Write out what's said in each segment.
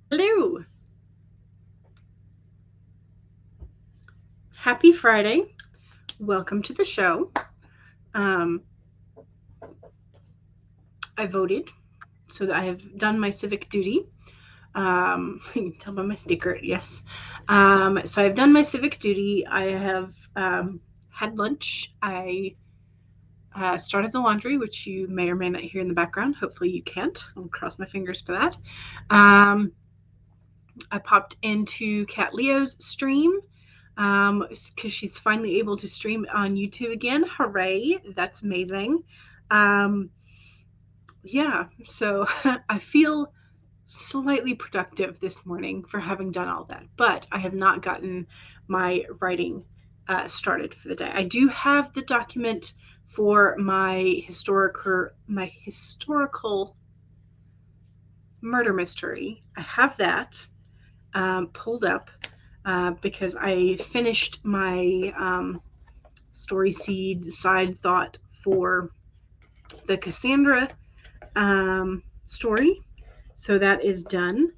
Hello. Happy Friday. Welcome to the show. I voted, so that I have done my civic duty. You can tell by my sticker, yes. So I've done my civic duty. I have had lunch. I started the laundry, which you may or may not hear in the background. Hopefully you can't. I'll cross my fingers for that. I popped into Cat Leo's stream because she's finally able to stream on YouTube again. Hooray! That's amazing. Um, yeah, so I feel slightly productive this morning for having done all that, but I have not gotten my writing started for the day. I do have the document for my historical murder mystery. I have that pulled up because I finished my story seed side thought for the Cassandra story. So that is done.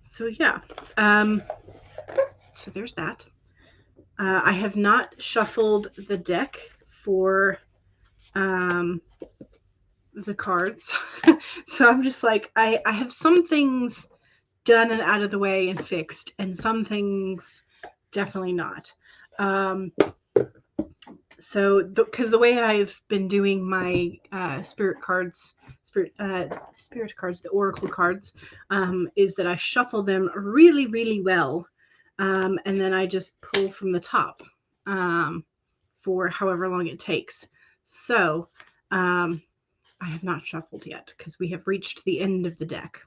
So yeah. So there's that. I have not shuffled the deck for the cards. So I'm just like, I have some things done and out of the way and fixed, and some things definitely not. So because the way I've been doing my spirit cards, the oracle cards, is that I shuffle them really, really well, and then I just pull from the top for however long it takes. So I have not shuffled yet because we have reached the end of the deck.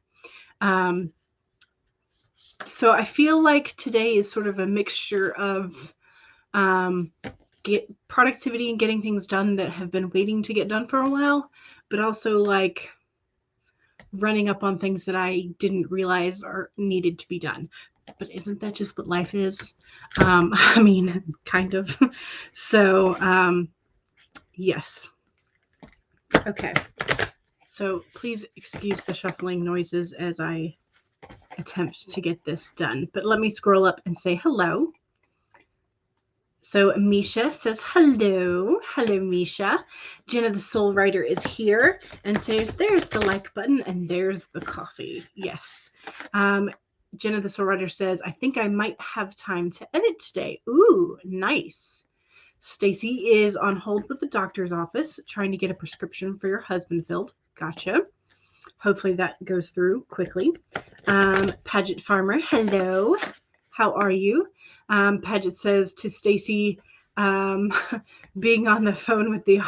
So I feel like today is sort of a mixture of get productivity and getting things done that have been waiting to get done for a while, but also like running up on things that I didn't realize are needed to be done. But isn't that just what life is? I mean, kind of. So, yes. Okay. So please excuse the shuffling noises as I attempt to get this done. But let me scroll up and say hello. So Misha says hello. Hello, Misha. Jenna the Soul Writer is here and says there's the like button and there's the coffee. Yes. Jenna the Soul Writer says, I think I might have time to edit today. Ooh, nice. Stacy is on hold with the doctor's office trying to get a prescription for your husband filled. Gotcha. Hopefully that goes through quickly. Paget Farmer, hello. How are you? Paget says to Stacy, being on the phone with the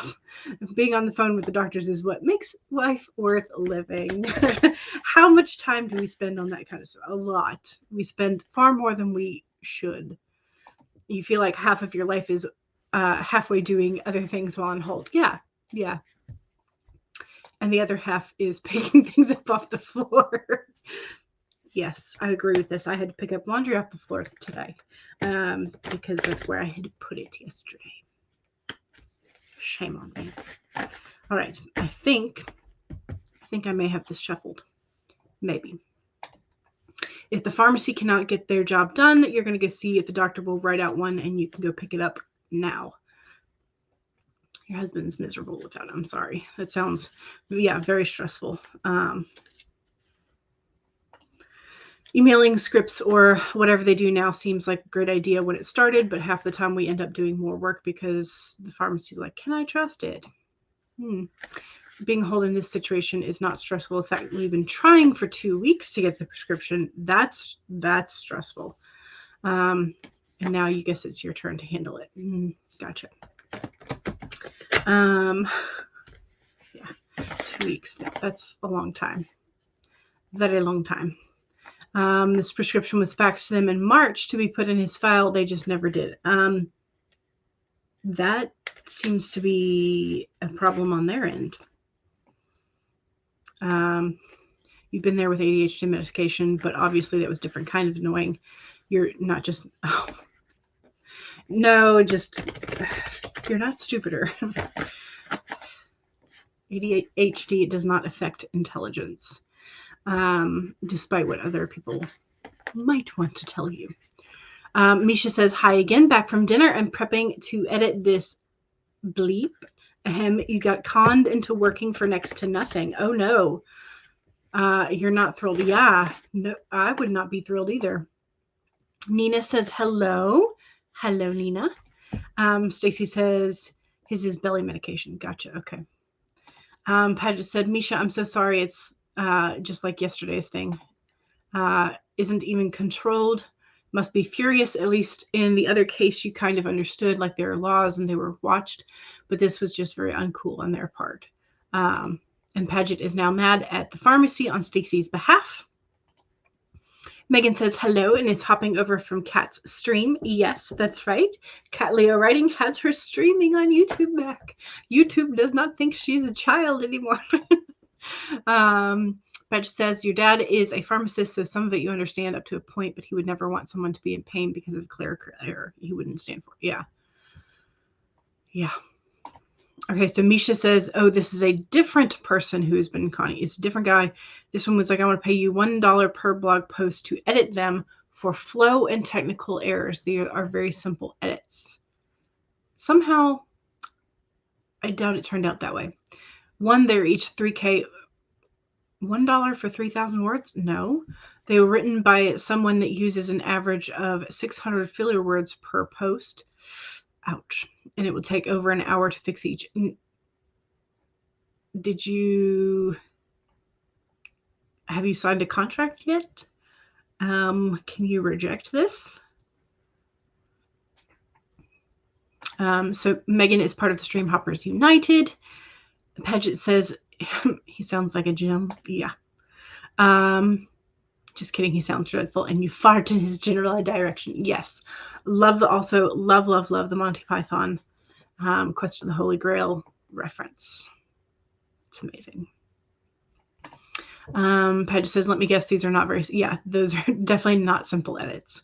doctors is what makes life worth living. How much time do we spend on that kind of stuff? A lot. We spend far more than we should. You feel like half of your life is halfway doing other things while on hold. Yeah. And the other half is picking things up off the floor. Yes, I agree with this. I had to pick up laundry off the floor today because that's where I had put it yesterday. Shame on me. All right, I think I may have this shuffled. Maybe. If the pharmacy cannot get their job done, you're going to go see if the doctor will write out one and you can go pick it up now. Your husband's miserable without it. I'm sorry. That sounds, very stressful. Emailing scripts or whatever they do now seems like a great idea when it started, but half the time we end up doing more work because the pharmacy's like, can I trust it? Being held in this situation is not stressful. In fact, we've been trying for 2 weeks to get the prescription. That's stressful. And now you guess it's your turn to handle it. Gotcha. 2 weeks. That's a long time. Very long time. This prescription was faxed to them in March to be put in his file. They just never did. That seems to be a problem on their end. You've been there with ADHD medication, but obviously that was different kind of annoying. You're not just, you're not stupider. ADHD does not affect intelligence, despite what other people might want to tell you. Misha says, hi again, back from dinner and prepping to edit this bleep. You got conned into working for next to nothing. Oh no. You're not thrilled. Yeah, no, I would not be thrilled either. Nina says, hello. Hello, Nina. Stacy says, his is belly medication. Gotcha. Okay. Paget said, Misha, I'm so sorry. It's just like yesterday's thing. Isn't even controlled. Must be furious. At least in the other case, you kind of understood, like there are laws and they were watched. But this was just very uncool on their part. And Paget is now mad at the pharmacy on Stacy's behalf. Megan says hello and is hopping over from Kat's stream. Yes, that's right. Kat Leo Writing has her streaming on YouTube back. YouTube does not think she's a child anymore. Paget says your dad is a pharmacist, so some of it you understand up to a point, but he would never want someone to be in pain because of clerical error. He wouldn't stand for it. Yeah. Yeah. Okay, so Misha says, oh, this is a different person who has been conning. It's a different guy. This one was like, I want to pay you $1 per blog post to edit them for flow and technical errors. They are very simple edits. Somehow, I doubt it turned out that way. They're each $3K. $1 for 3,000 words? No. They were written by someone that uses an average of 600 filler words per post. Ouch. And it will take over an hour to fix each. Have you signed a contract yet? Can you reject this? So Megan is part of the Stream Hoppers United. Paget says he sounds like a Jim. Yeah. Just kidding. He sounds dreadful. And you fart in his general direction. Yes. Love the Monty Python Quest of the Holy Grail reference. It's amazing. Paget says, let me guess, these are not very, yeah, those are definitely not simple edits.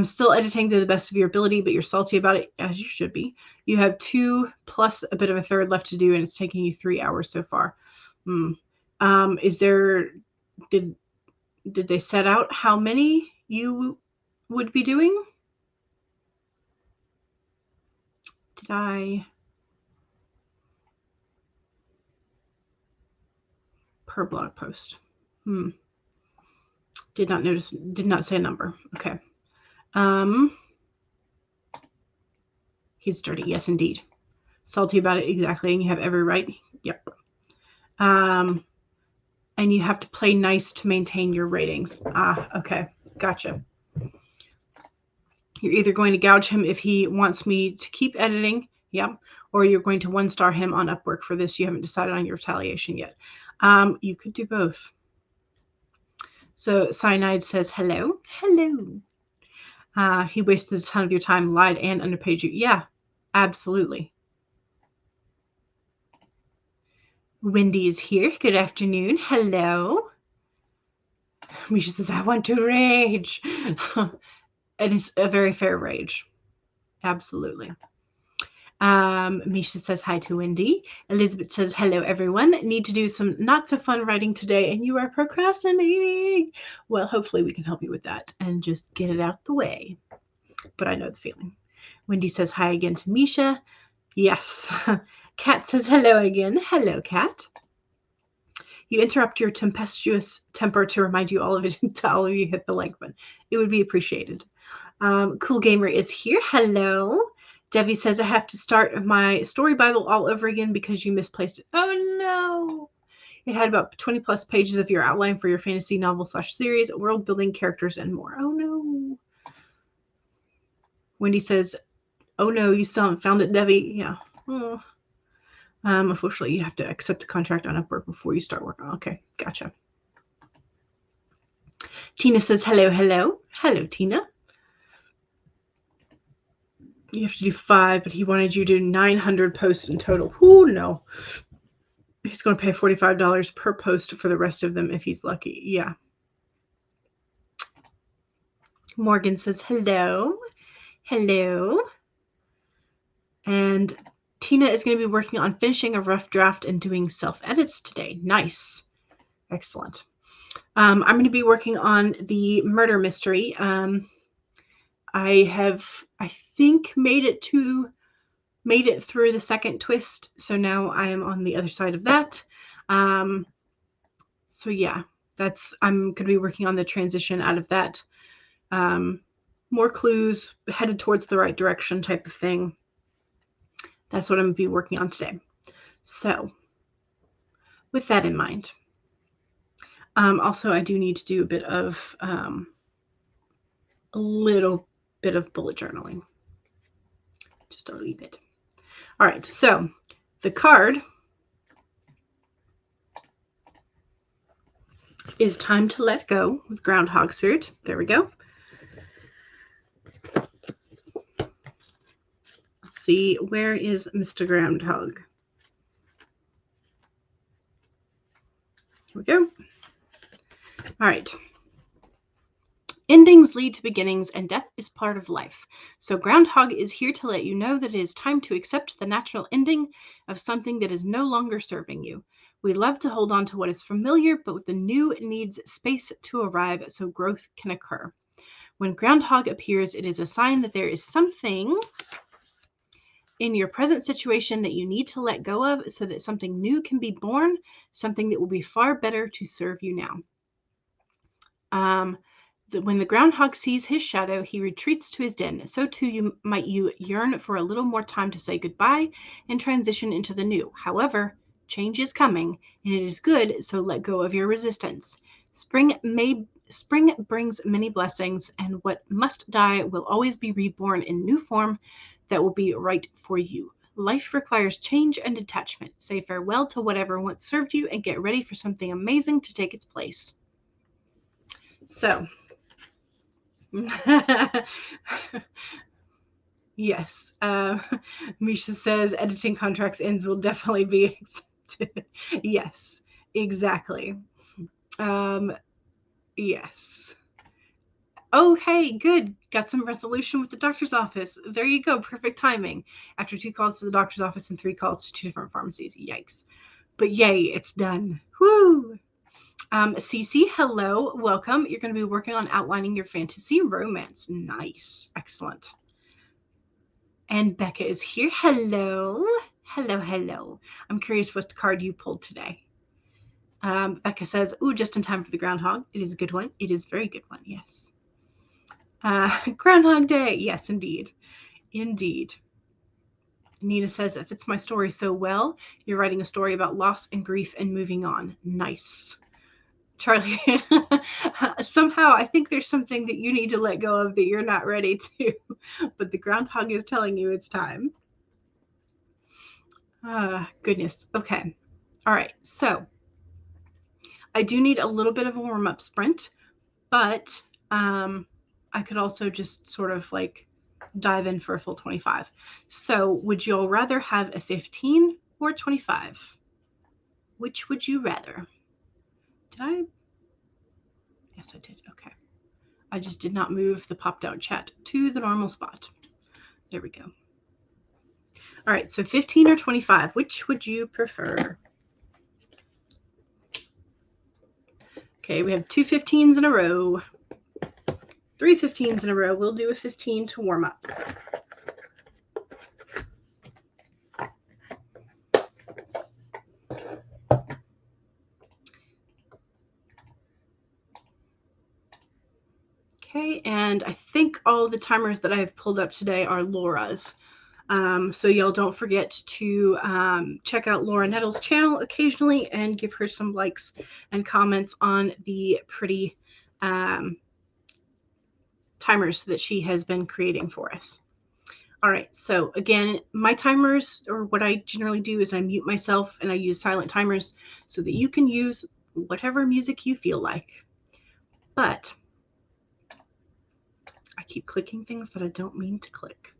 Still editing to the best of your ability, but you're salty about it, as you should be. You have 2 plus a bit of a third left to do, and it's taking you 3 hours so far. Did they set out how many you would be doing? Did I? Per blog post. Did not notice, did not say a number. Okay. He's dirty. Yes, indeed. Salty about it. Exactly. And you have every right. Yep. And you have to play nice to maintain your ratings. Okay. Gotcha. You're either going to gouge him if he wants me to keep editing. Yep. Or you're going to 1-star him on Upwork for this. You haven't decided on your retaliation yet. You could do both. So Cyanide says, hello. Hello. He wasted a ton of your time, lied, and underpaid you. Yeah, absolutely. Wendy is here. Good afternoon. Hello. Misha says, I want to rage. And it's a very fair rage. Absolutely. Misha says hi to Wendy. Elizabeth says, hello, everyone. Need to do some not so fun writing today, and you are procrastinating. Well, hopefully we can help you with that and just get it out the way. But I know the feeling. Wendy says hi again to Misha. Yes. Kat says hello again. Hello, Kat. You interrupt your tempestuous temper to remind you all of it until all of you hit the like button. It would be appreciated. Cool Gamer is here. Hello. Debbie says, I have to start my story Bible all over again because you misplaced it. Oh, no. It had about 20 plus pages of your outline for your fantasy novel / series, world building, characters, and more. Oh, no. Wendy says, oh, no, you still haven't found it, Debbie. Yeah. Oh. Unfortunately, you have to accept a contract on Upwork before you start working. Okay, gotcha. Tina says, hello, hello. Hello, Tina. You have to do 5, but he wanted you to do 900 posts in total. Oh, no. He's going to pay $45 per post for the rest of them if he's lucky. Yeah. Morgan says, hello. Hello. And Tina is going to be working on finishing a rough draft and doing self-edits today. Nice. Excellent. I'm going to be working on the murder mystery. I think, made it through the second twist, so now I am on the other side of that. So yeah, I'm going to be working on the transition out of that. More clues, headed towards the right direction type of thing. That's what I'm going to be working on today. So with that in mind, also I do need to do a little bit of bullet journaling. Just a wee bit. All right, so the card is Time to Let Go with Groundhog Spirit. There we go. Let's see, where is Mr. Groundhog? Here we go. All right. Endings lead to beginnings, and death is part of life. So Groundhog is here to let you know that it is time to accept the natural ending of something that is no longer serving you. We love to hold on to what is familiar, but the new needs space to arrive so growth can occur. When Groundhog appears, it is a sign that there is something in your present situation that you need to let go of so that something new can be born, something that will be far better to serve you now. When the groundhog sees his shadow, he retreats to his den. So too might you yearn for a little more time to say goodbye and transition into the new. However, change is coming, and it is good, so let go of your resistance. Spring brings many blessings, and what must die will always be reborn in new form that will be right for you. Life requires change and detachment. Say farewell to whatever once served you and get ready for something amazing to take its place. So, yes. Misha says editing contracts ends will definitely be accepted. Yes, exactly. Yes. Oh, hey, good. Got some resolution with the doctor's office. There you go. Perfect timing. After 2 calls to the doctor's office and 3 calls to 2 different pharmacies. Yikes. But yay, it's done. Woo! Cece, hello. Welcome. You're going to be working on outlining your fantasy romance. Nice. Excellent. And Becca is here. Hello. Hello, hello. I'm curious what card you pulled today. Becca says, ooh, just in time for the groundhog. It is a good one. It is a very good one, yes. Groundhog Day. Yes, indeed. Indeed. Nina says, it fits my story so well. You're writing a story about loss and grief and moving on. Nice. Charlie, somehow I think there's something that you need to let go of that you're not ready to, but the groundhog is telling you it's time. Goodness. Okay. All right. So I do need a little bit of a warm-up sprint, but I could also just sort of like dive in for a full 25. So would you all rather have a 15 or 25? Which would you rather? Did I? Yes, I did. Okay. I just did not move the pop-down chat to the normal spot. There we go. All right, so 15 or 25, which would you prefer? Okay, we have 2 15s in a row. 3 15s in a row. We'll do a 15 to warm up. Okay, and I think all the timers that I have pulled up today are Laura's. So y'all don't forget to check out Laura Nettle's channel occasionally and give her some likes and comments on the pretty timers that she has been creating for us. All right, so again, my timers, or what I generally do is I mute myself and I use silent timers so that you can use whatever music you feel like. But I keep clicking things that I don't mean to click.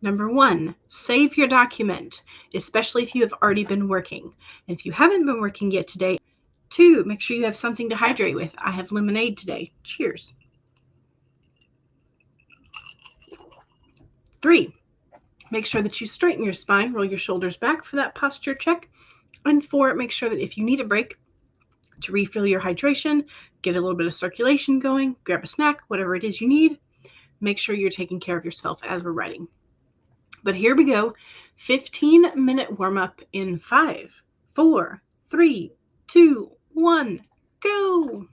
Number 1, save your document, especially if you have already been working. And if you haven't been working yet today, 2, make sure you have something to hydrate with. I have lemonade today. Cheers. 3, make sure that you straighten your spine, roll your shoulders back for that posture check. And 4, make sure that if you need a break to refill your hydration, get a little bit of circulation going, grab a snack, whatever it is you need, make sure you're taking care of yourself as we're riding. But here we go. 15-minute warm up in 5, 4, 3, 2, 1, go.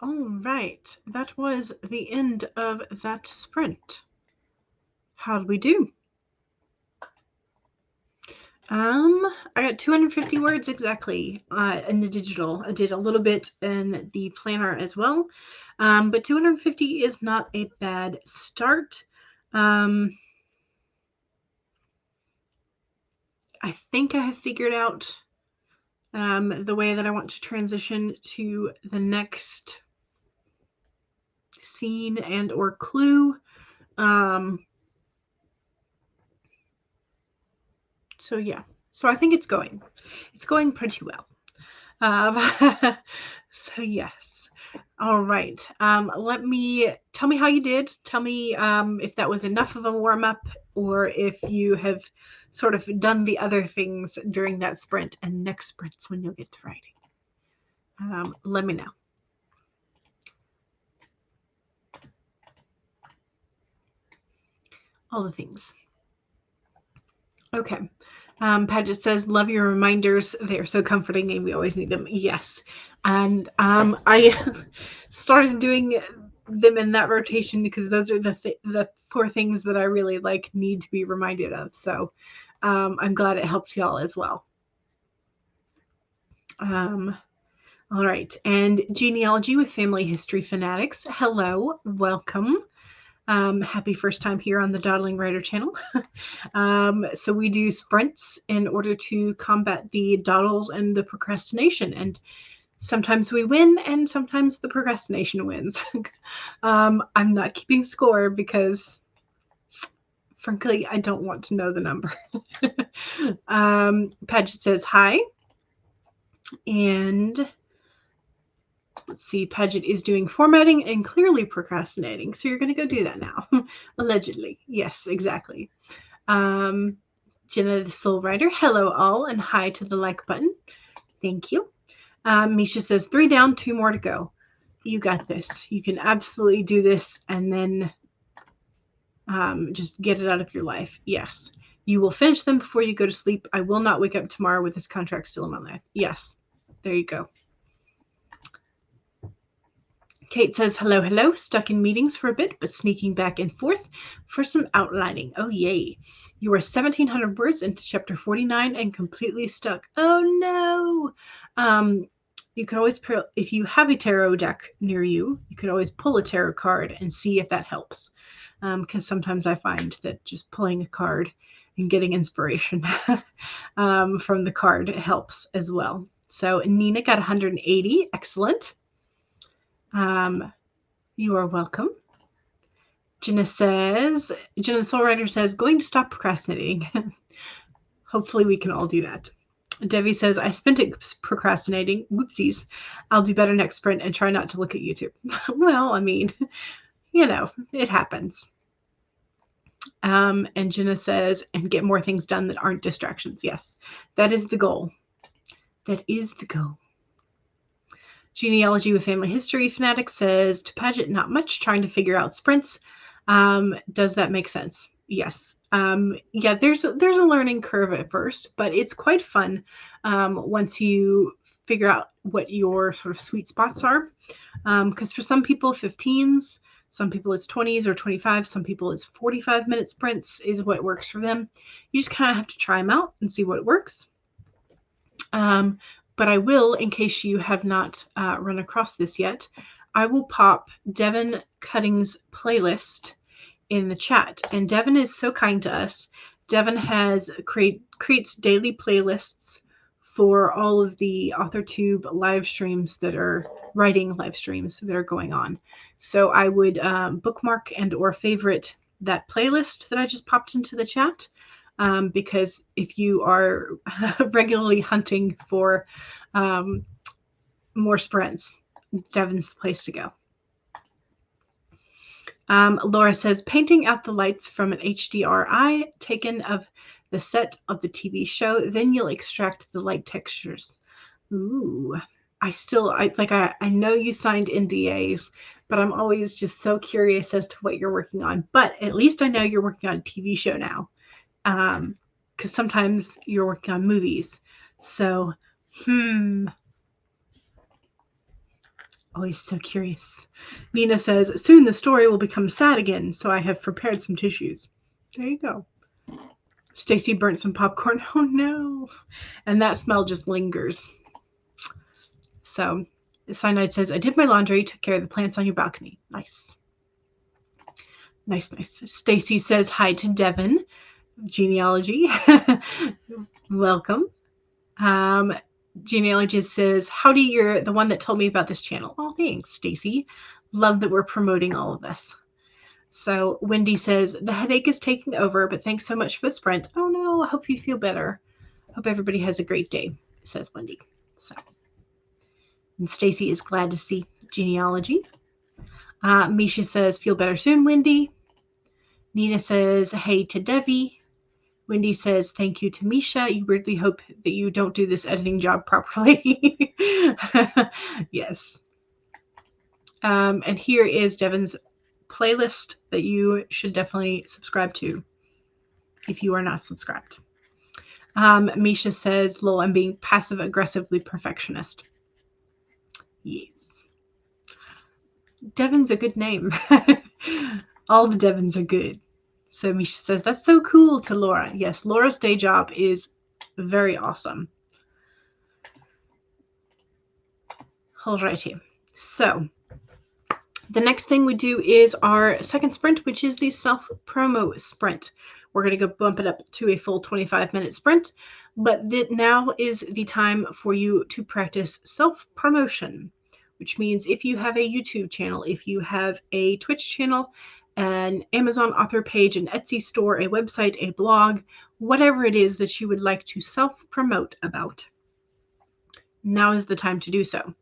All right. That was the end of that sprint. How did we do? I got 250 words exactly in the digital. I did a little bit in the planner as well, but 250 is not a bad start. I think I have figured out the way that I want to transition to the next scene and or clue. So yeah, so I think it's going pretty well. So yes. All right. Tell me how you did. Tell me if that was enough of a warm up or if you have sort of done the other things during that sprint and next sprints when you'll get to writing. Let me know. All the things. Okay. Paget says, love your reminders. They are so comforting and we always need them. Yes. And I started doing them in that rotation because those are the 4 things that I really need to be reminded of. So I'm glad it helps y'all as well. All right. And genealogy with family history fanatics. Hello. Welcome. Happy first time here on the Dawdling Writer channel. So we do sprints in order to combat the dawdles and the procrastination. And sometimes we win and sometimes the procrastination wins. I'm not keeping score because frankly, I don't want to know the number. Paget says hi. And let's see, Paget is doing formatting and clearly procrastinating. So you're going to go do that now. Allegedly. Yes, exactly. Jenna the Soul Writer. Hello all and hi to the like button. Thank you. Misha says 3 down, 2 more to go. You got this. You can absolutely do this and then just get it out of your life. Yes. You will finish them before you go to sleep. I will not wake up tomorrow with this contract still in my life. Yes. There you go. Kate says, hello, hello. Stuck in meetings for a bit, but sneaking back and forth for some outlining. Oh, yay. You are 1,700 words into chapter 49 and completely stuck. Oh, no. You could always, if you have a tarot deck near you, you could always pull a tarot card and see if that helps. Because sometimes I find that just pulling a card and getting inspiration from the card helps as well. So Nina got 180. Excellent. You are welcome. Jenna the Soul Writer says, going to stop procrastinating. Hopefully we can all do that. Debbie says, I spent it procrastinating. Whoopsies. I'll do better next sprint and try not to look at YouTube. Well, I mean, it happens. And Jenna says, and get more things done that aren't distractions. Yes, that is the goal. That is the goal. Genealogy with Family History Fanatic says, to Paget, not much, trying to figure out sprints. Does that make sense? Yes. Yeah, there's a learning curve at first, but it's quite fun once you figure out what your sort of sweet spots are. Because for some people, 15s, some people it's 20s or 25, some people it's 45-minute sprints is what works for them. You just kind of have to try them out and see what works. But I will, in case you have not run across this yet, I will pop Devin Cutting's playlist in the chat. And Devin is so kind to us. Devin creates daily playlists for all of the AuthorTube live streams that are writing live streams that are going on. So I would bookmark and or favorite that playlist that I just popped into the chat. Because if you are regularly hunting for more sprints, Devin's the place to go. Laura says, painting out the lights from an HDRI taken of the set of the TV show, then you'll extract the light textures. Ooh, I know you signed NDAs, but I'm always just so curious as to what you're working on. But at least I know you're working on a TV show now. Because sometimes you're working on movies. So, Always so curious. Nina says, soon the story will become sad again, so I have prepared some tissues. There you go. Stacy burnt some popcorn. Oh no. And that smell just lingers. So Cyanide says, I did my laundry, took care of the plants on your balcony. Nice. Nice. Stacy says hi to Devin. Genealogy. Welcome. Genealogy says, howdy, you're the one that told me about this channel. Oh, thanks, Stacy. Love that we're promoting all of this. So Wendy says, the headache is taking over, but thanks so much for the sprint. Oh no, I hope you feel better. Hope everybody has a great day, says Wendy. So, and Stacy is glad to see Genealogy. Misha says, feel better soon, Wendy. Nina says, hey to Devi. Wendy says, thank you to Misha. You weirdly hope that you don't do this editing job properly. Yes. And here is Devin's playlist that you should definitely subscribe to if you are not subscribed. Misha says, lol, I'm being passive-aggressively perfectionist. Yes. Devin's a good name. All the Devins are good. So Misha says, that's so cool to Laura. Yes, Laura's day job is very awesome. Alrighty. So the next thing we do is our second sprint, which is the self-promo sprint. We're going to go bump it up to a full 25-minute sprint, but now is the time for you to practice self-promotion, which means if you have a YouTube channel, if you have a Twitch channel, an Amazon author page, an Etsy store, a website, a blog, whatever it is that you would like to self-promote about, now is the time to do so.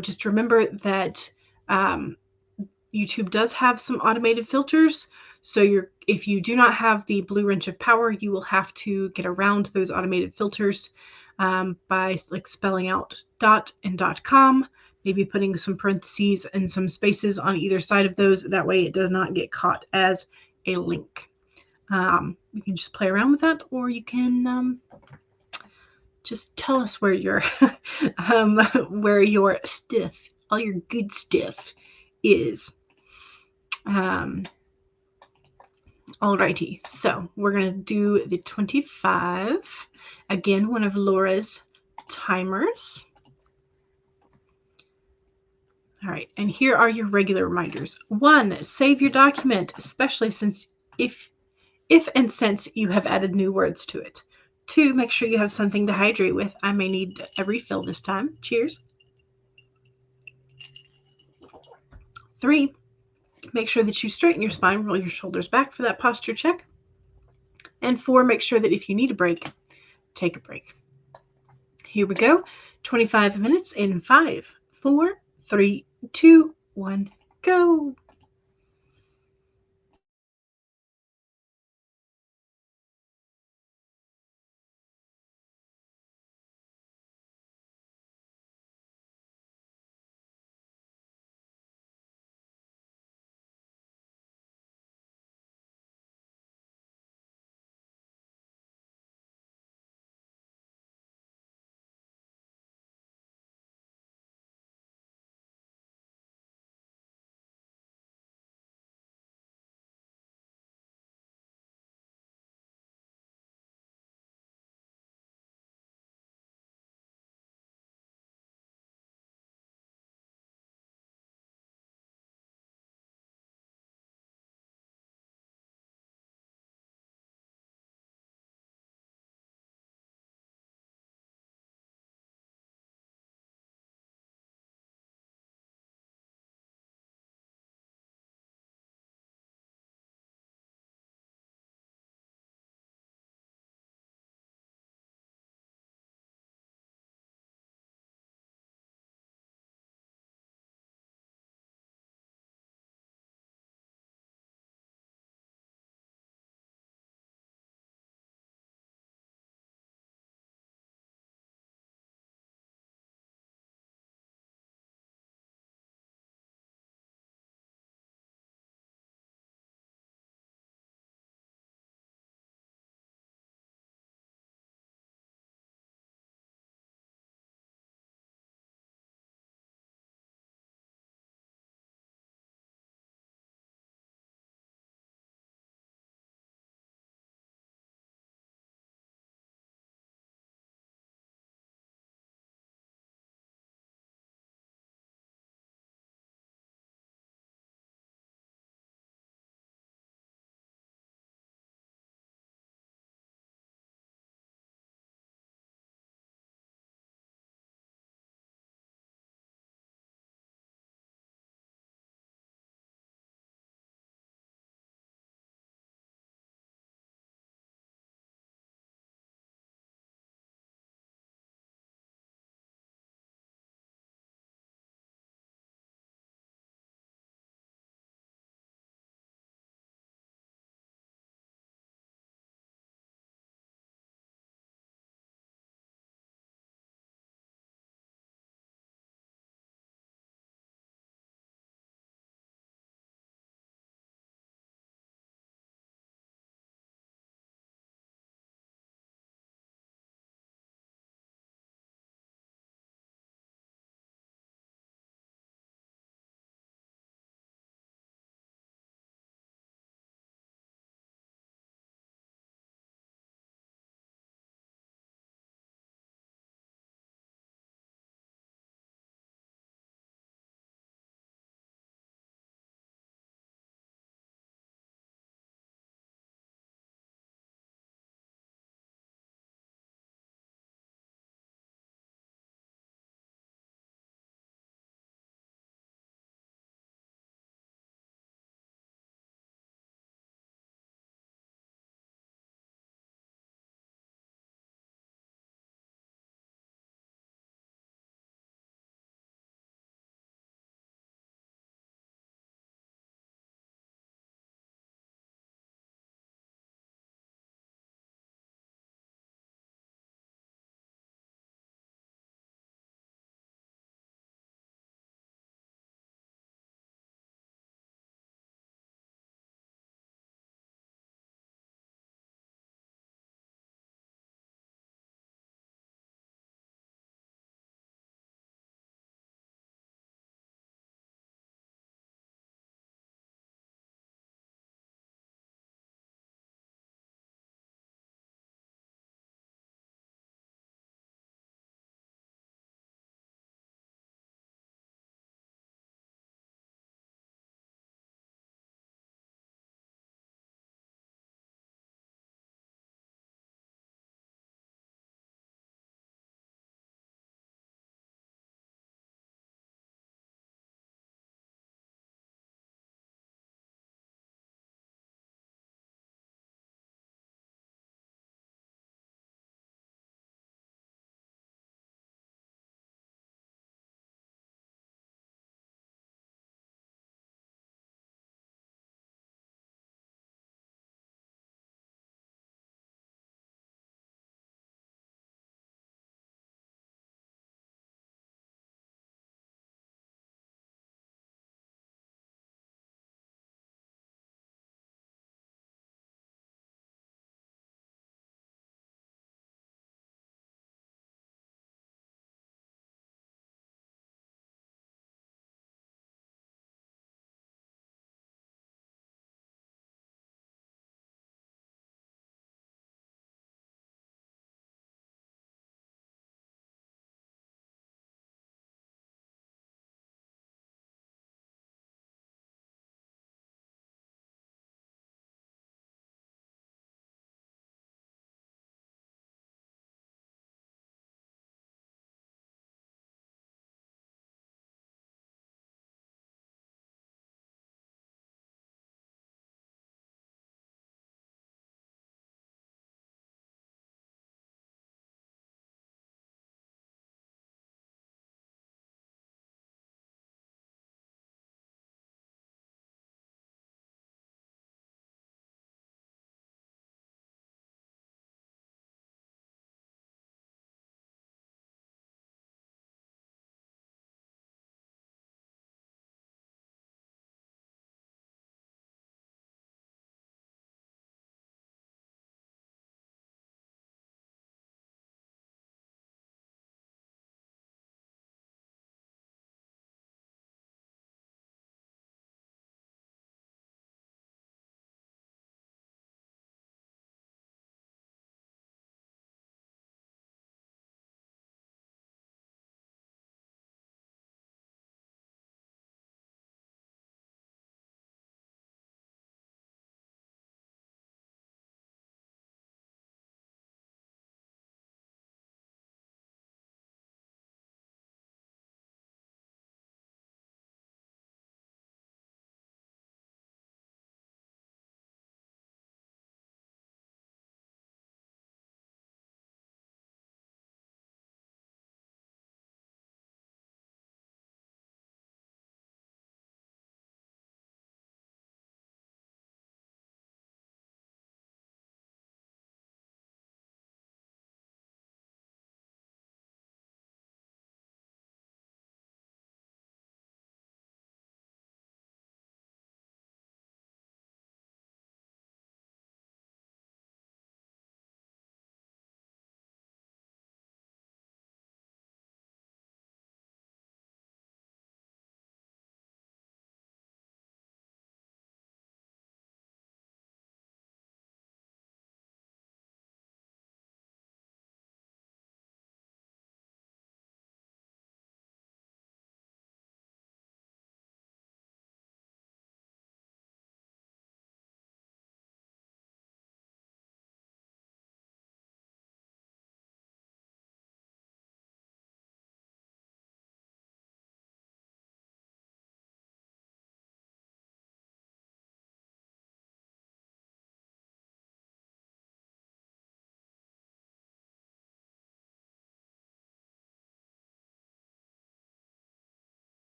Just remember that YouTube does have some automated filters. So if you do not have the blue wrench of power, you will have to get around those automated filters by like spelling out dot and .com, maybe putting some parentheses and some spaces on either side of those. That way it does not get caught as a link. You can just play around with that, or you can just tell us where your where your stuff, all your good stuff is. Alrighty, so we're going to do the 25. Again, one of Laura's timers. All right, and here are your regular reminders. 1, save your document, especially since if and since you have added new words to it. 2, make sure you have something to hydrate with. I may need a refill this time. Cheers. 3, make sure that you straighten your spine, roll your shoulders back for that posture check. And 4, make sure that if you need a break, take a break. Here we go. 25 minutes in 5, 4, 3, 2, 1, go.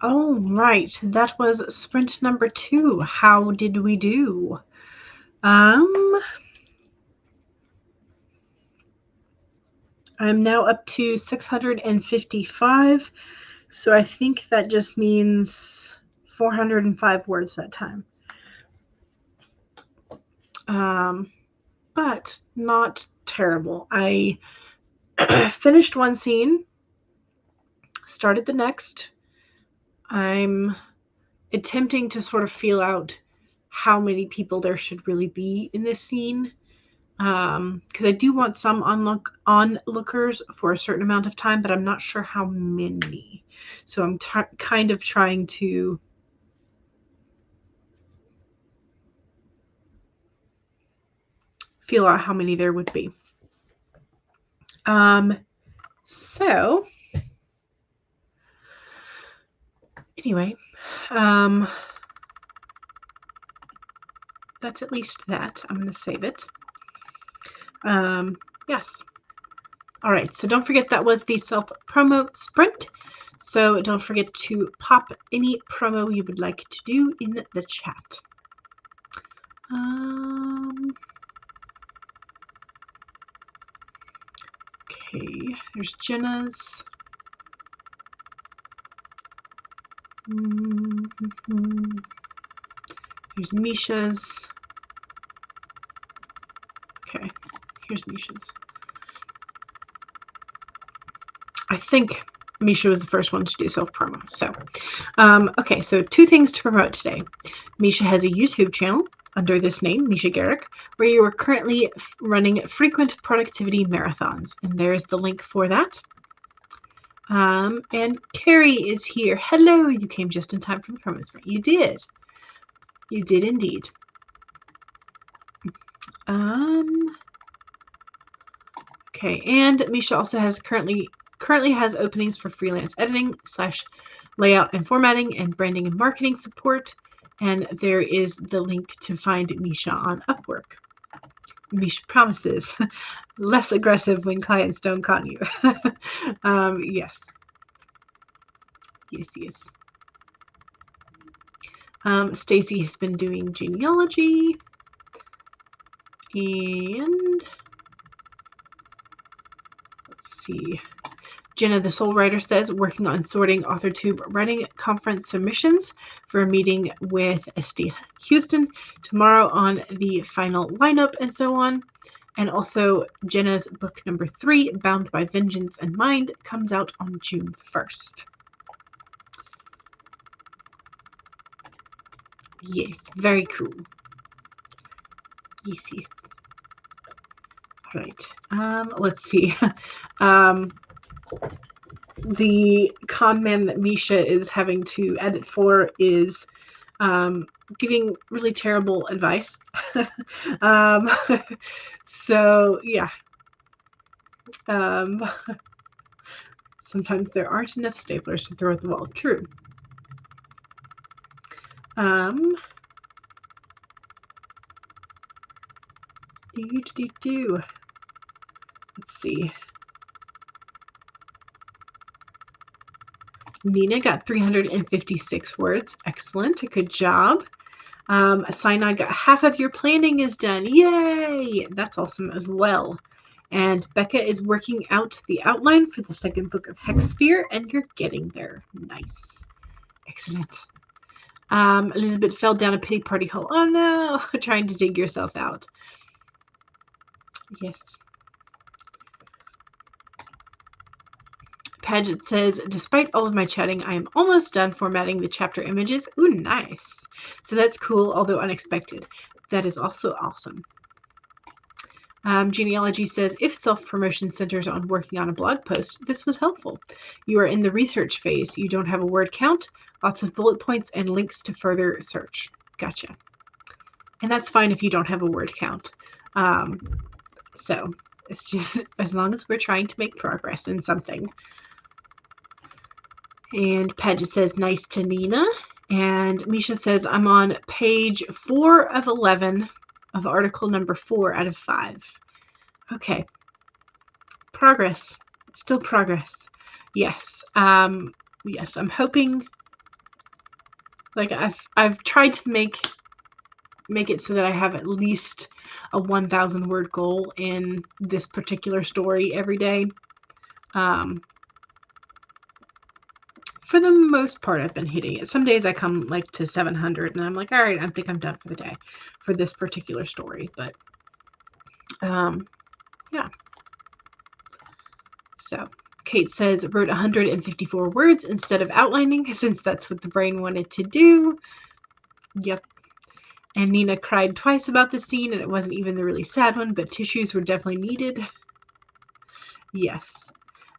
All right, that was sprint number 2. How did we do? I'm now up to 655, so I think that just means 405 words that time. But not terrible. I finished one scene, started the next. I'm attempting to sort of feel out how many people there should really be in this scene. Because I do want some onlookers for a certain amount of time, but I'm not sure how many. So I'm kind of trying to feel out how many there would be. So anyway, that's at least that. I'm going to save it. Yes. All right, so don't forget that was the self-promo sprint. So don't forget to pop any promo you would like to do in the chat. Okay, there's Jenna's. There's Misha's. Okay, here's Misha's. I think Misha was the first one to do self-promo. So, okay, so 2 things to promote today. Misha has a YouTube channel under this name, Misha Garrick, where you are currently running frequent productivity marathons. And there's the link for that. And Carrie is here. Hello, you came just in time for the promo sprint. You did. You did indeed. Okay, and Misha also has currently has openings for freelance editing / layout and formatting and branding and marketing support. And there is the link to find Misha on Upwork. Misha promises less aggressive when clients don't con you. Yes. Yes. Stacy has been doing genealogy. And let's see. Jenna, the Soul Writer, says, working on sorting AuthorTube writing conference submissions for a meeting with SD Houston tomorrow on the final lineup and so on. And also, Jenna's book number 3, Bound by Vengeance and Mind, comes out on June 1st. Yes, very cool. Yes. All right. Let's see. The con man that Misha is having to edit for is giving really terrible advice. So yeah. Sometimes there aren't enough staplers to throw at the wall. True. Let's see. Nina got 356 words. Excellent. Good job. Sinai got half of your planning is done. Yay! That's awesome as well. And Becca is working out the outline for the 2nd book of Hexsphere, and you're getting there. Nice. Excellent. Elizabeth fell down a pity party hole. Oh no! Trying to dig yourself out. Yes. Paget says, despite all of my chatting, I am almost done formatting the chapter images. Ooh, nice. So that's cool, although unexpected. That is also awesome. Genealogy says, if self-promotion centers on working on a blog post, this was helpful. You are in the research phase. You don't have a word count, lots of bullet points, and links to further search. Gotcha. And that's fine if you don't have a word count. So it's just as long as we're trying to make progress in something. And Paget says, nice to Nina. And Misha says, I'm on page 4 of 11 of article number 4 out of 5. Okay. Progress. Still progress. Yes. Yes, I'm hoping Like I've tried to make it so that I have at least a 1,000 word goal in this particular story every day. For the most part, I've been hitting it. Some days I come like to 700 and I'm like, all right, I think I'm done for the day for this particular story. But yeah. So Kate says, wrote 154 words instead of outlining, since that's what the brain wanted to do. Yep. And Nina cried twice about the scene, and it wasn't even the really sad one, but tissues were definitely needed. Yes.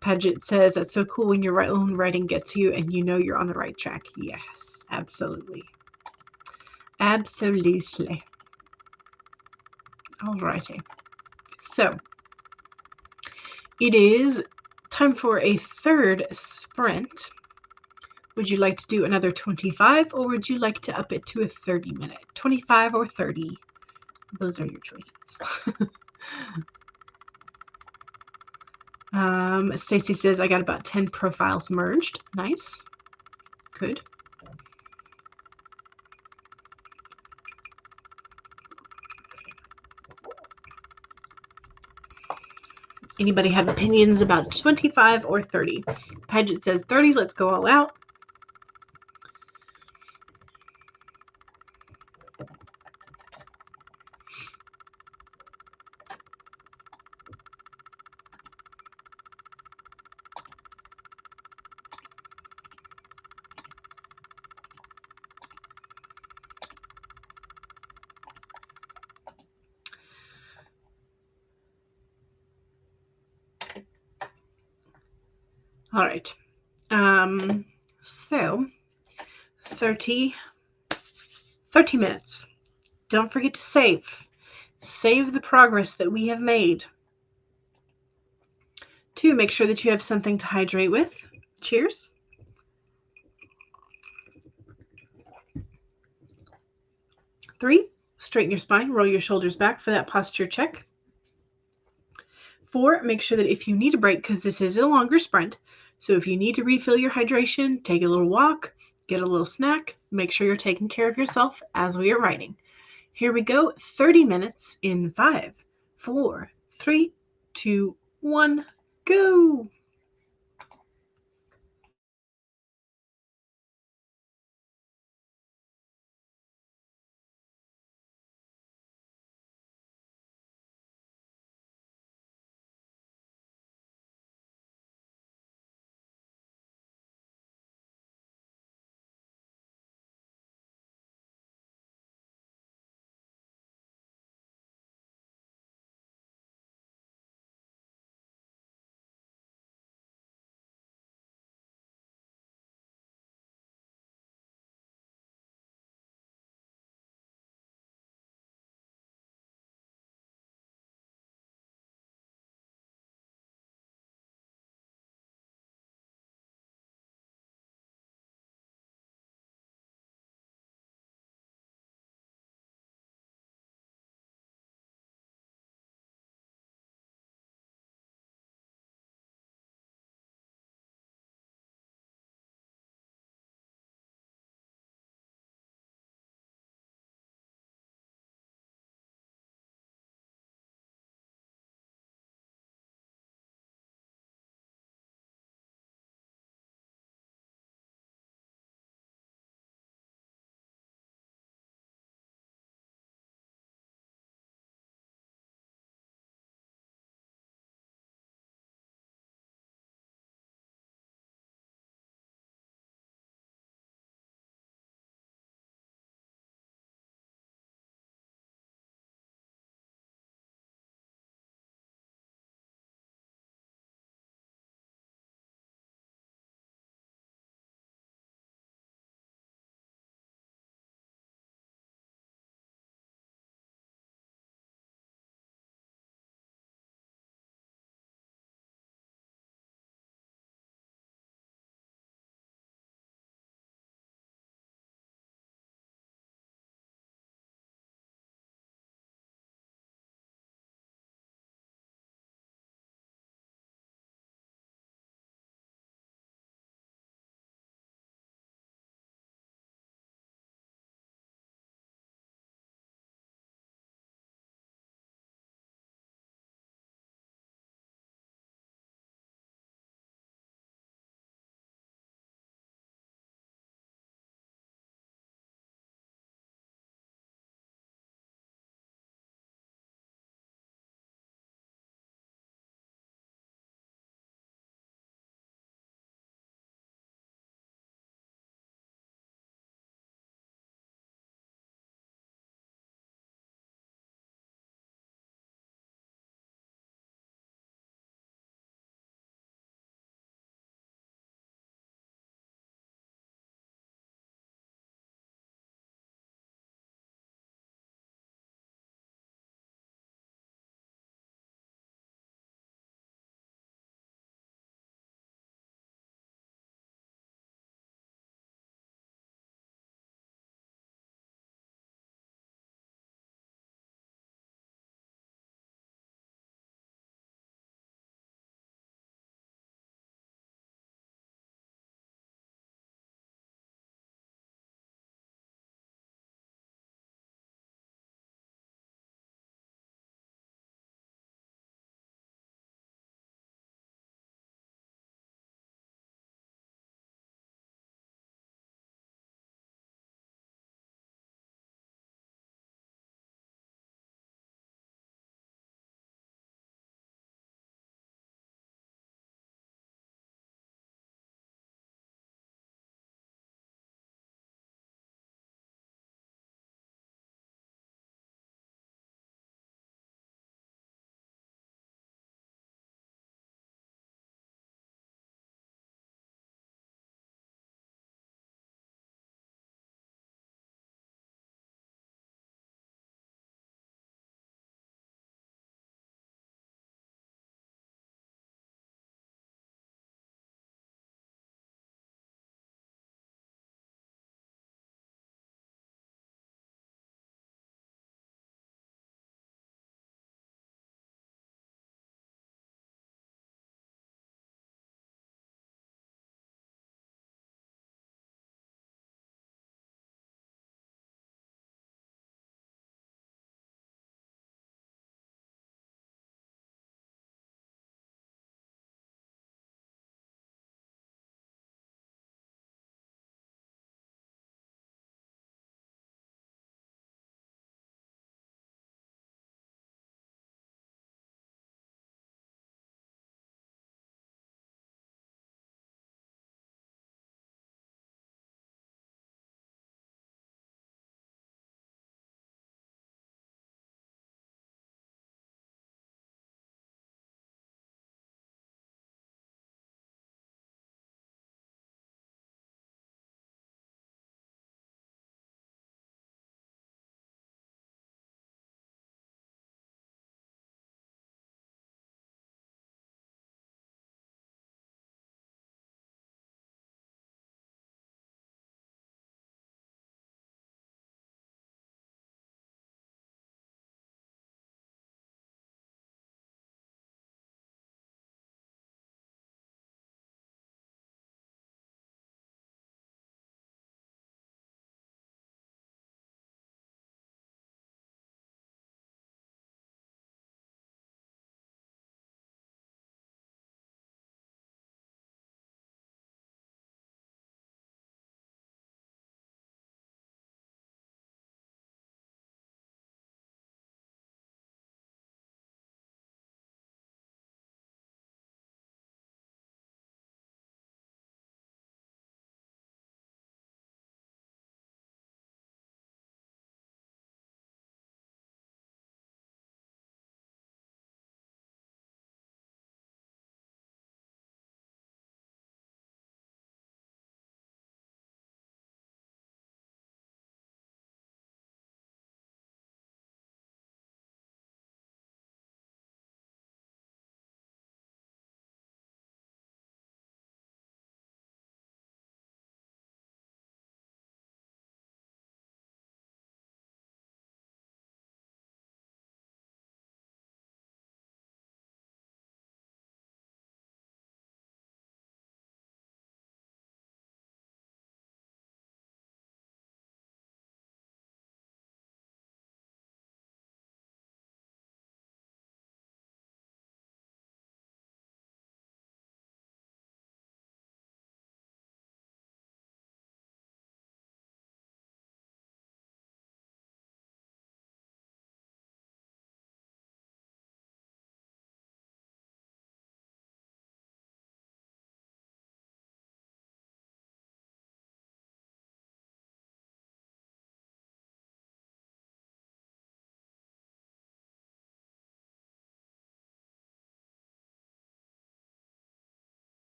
Paget says, that's so cool when your own writing gets you and you know you're on the right track. Yes, absolutely. Absolutely. Alrighty. So, it is time for a third sprint. Would you like to do another 25, or would you like to up it to a 30-minute? 25 or 30? Those are your choices. Stacy says, I got about 10 profiles merged. Nice. Good. Anybody have opinions about 25 or 30? Paget says 30. Let's go all out. All right. So 30 minutes. Don't forget to save. Save the progress that we have made. 2, make sure that you have something to hydrate with. Cheers. 3, straighten your spine, roll your shoulders back for that posture check. 4, make sure that if you need a break, because this is a longer sprint, so if you need to refill your hydration, take a little walk, get a little snack, make sure you're taking care of yourself as we are writing. Here we go, 30 minutes in 5, 4, 3, 2, 1, go!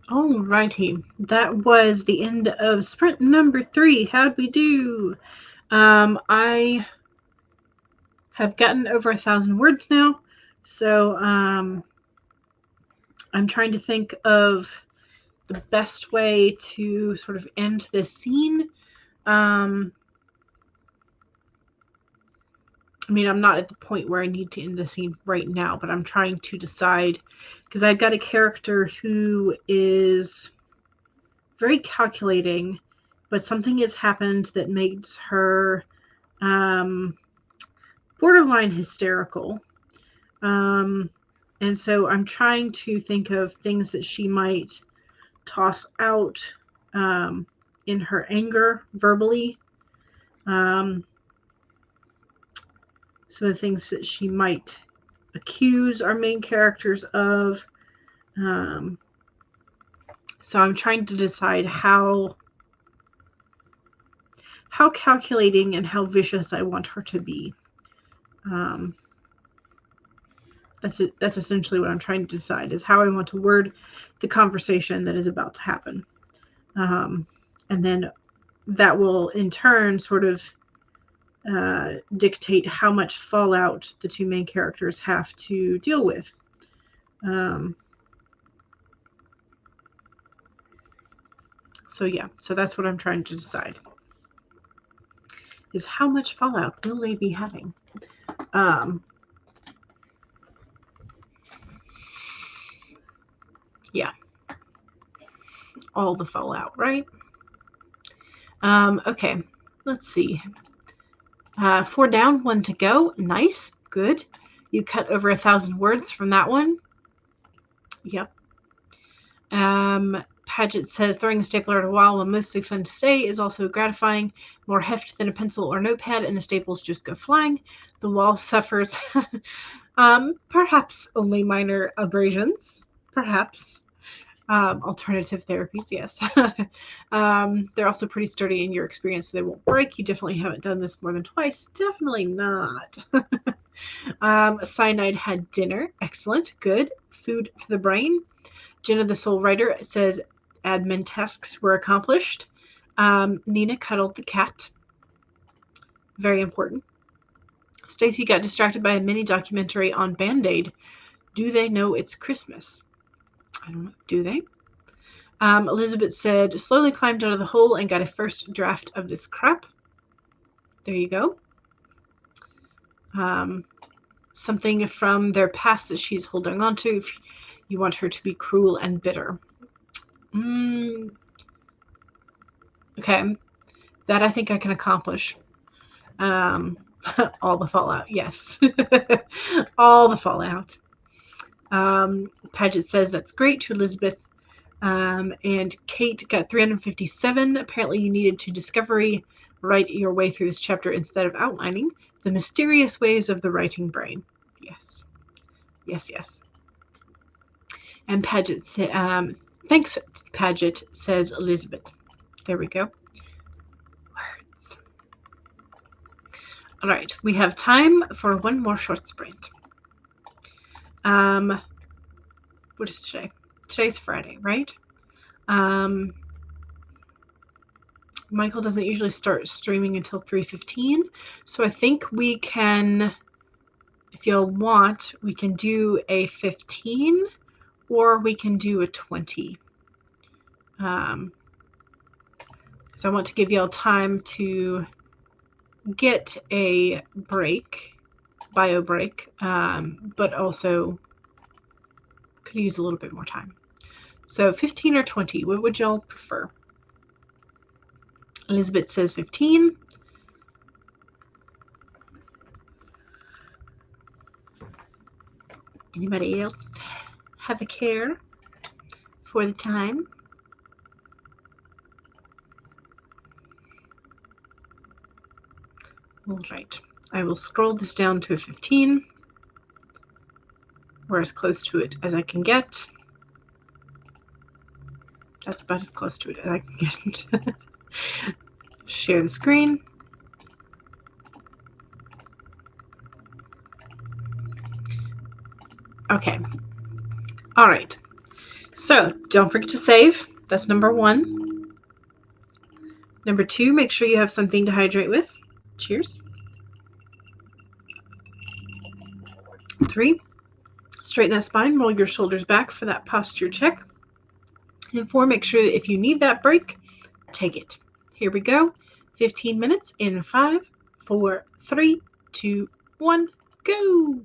Alrighty, that was the end of sprint number 3. How'd we do? I have gotten over 1,000 words now, so I'm trying to think of the best way to sort of end this scene. I mean, I'm not at the point where I need to end the scene right now, but I'm trying to decide, because I've got a character who is very calculating, but something has happened that makes her borderline hysterical. And so I'm trying to think of things that she might toss out in her anger verbally. Some of the things that she might accuse our main characters of. So I'm trying to decide how calculating and how vicious I want her to be. That's essentially what I'm trying to decide, is how I want to word the conversation that is about to happen. And then that will in turn sort of dictate how much fallout the two main characters have to deal with. So yeah, so that's what I'm trying to decide, is how much fallout will they be having? Yeah, all the fallout, right? Okay, let's see. 4 down, 1 to go. Nice, good. You cut over 1,000 words from that one. Yep. Paget says, throwing a stapler at a wall, while mostly fun to say, is also gratifying. More heft than a pencil or notepad, and the staples just go flying. The wall suffers perhaps only minor abrasions. Perhaps. Alternative therapies, yes. They're also pretty sturdy in your experience, so they won't break. You definitely haven't done this more than twice. Definitely not. Cyanide had dinner. Excellent. Good. Food for the brain. Jenna, the soul writer, says admin tasks were accomplished. Nina cuddled the cat. Very important. Stacy got distracted by a mini documentary on Band-Aid. Do they know it's Christmas? I don't know. Do they? Elizabeth said, slowly climbed out of the hole and got a first draft of this crap. There you go. Something from their past that she's holding on to. If you want her to be cruel and bitter. Okay. That I think I can accomplish. All the fallout, yes. All the fallout. Paget says that's great to Elizabeth. And Kate got 357. Apparently you needed to discovery write your way through this chapter instead of outlining. The mysterious ways of the writing brain. Yes. Yes, yes. And Paget, thanks, Paget, says Elizabeth. There we go. Words. All right, we have time for one more short sprint. What is today? Today's Friday, right? Michael doesn't usually start streaming until 3:15, so I think we can, if you'll want, we can do a 15 or we can do a 20. Because I want to give y'all time to get a break, bio break, but also could use a little bit more time. So 15 or 20, what would y'all prefer? Elizabeth says 15. Anybody else have a care for the time? All right, I will scroll this down to a 15, or as close to it as I can get. That's about as close to it as I can get. Share the screen. Okay. All right. So don't forget to save. That's number 1. Number 2, make sure you have something to hydrate with. Cheers. 3, straighten that spine, roll your shoulders back for that posture check. And 4, make sure that if you need that break, take it. Here we go. 15 minutes in 5, 4, 3, 2, 1, go.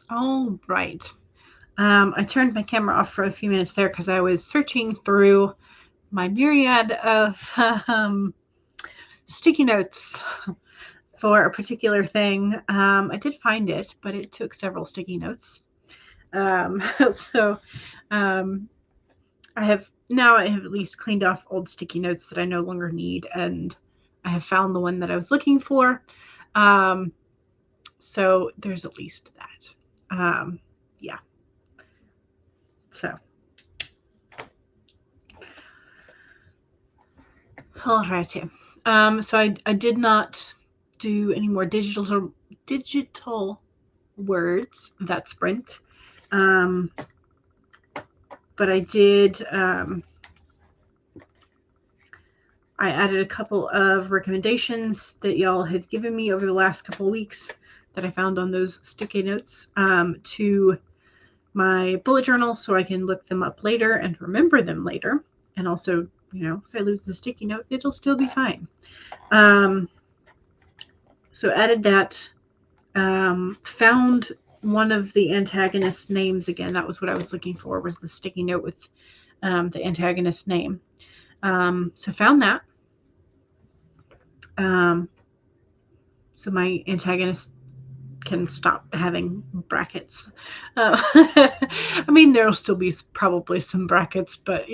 All right. I turned my camera off for a few minutes there because I was searching through my myriad of sticky notes for a particular thing. I did find it, but it took several sticky notes. So I have at least cleaned off old sticky notes that I no longer need, and I have found the one that I was looking for. So there's at least that. Yeah. So. Alrighty. So I did not do any more digital words that sprint. But I did I added a couple of recommendations that y'all had given me over the last couple of weeks that I found on those sticky notes to my bullet journal so I can look them up later and remember them later. And also, if I lose the sticky note, it'll still be fine. So added that, found one of the antagonist names again. That was what I was looking for, was the sticky note with the antagonist name. So found that. So my antagonist can stop having brackets. I mean, there'll still be probably some brackets, but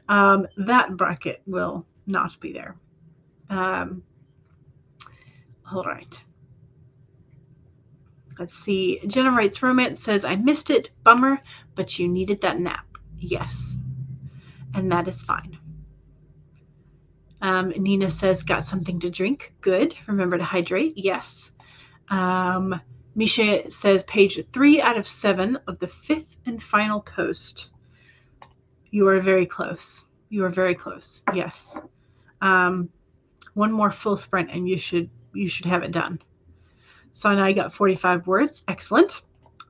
that bracket will not be there. All right. Let's see. Generates Romance says, I missed it. Bummer, but you needed that nap. Yes. And that is fine. Nina says, got something to drink. Good. Remember to hydrate. Yes. Misha says, page 3 out of 7 of the 5th and final post. You are very close. You are very close. Yes. One more full sprint and you should have it done. So now I got 45 words. Excellent.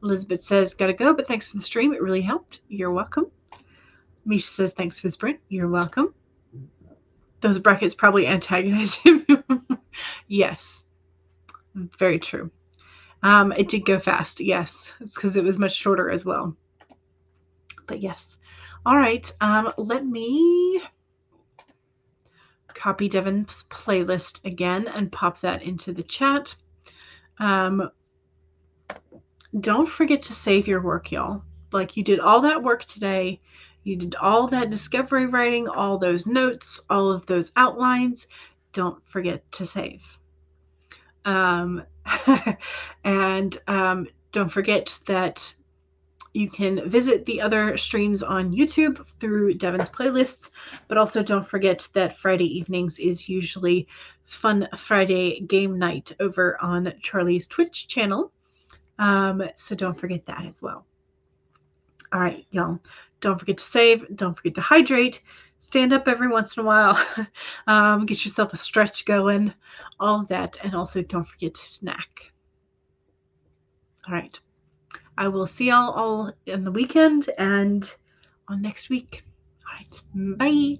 Elizabeth says, gotta go, but thanks for the stream. It really helped. You're welcome. Misha says, thanks for the sprint. You're welcome. Those brackets probably antagonize him. Yes. Very true. It did go fast. Yes. It's because it was much shorter as well. But yes. All right. Let me copy Devin's playlist again and pop that into the chat. Don't forget to save your work, y'all. Like, you did all that work today. You did all that discovery writing, all those notes, all of those outlines. Don't forget to save. And don't forget that you can visit the other streams on YouTube through Devin's playlists, but also don't forget that Friday evenings is usually Fun Friday game night over on Charlie's Twitch channel. So don't forget that as well. All right, y'all. Don't forget to save. Don't forget to hydrate. Stand up every once in a while. Get yourself a stretch going. All of that. And also don't forget to snack. All right. I will see y'all all in the weekend and on next week. All right. Bye.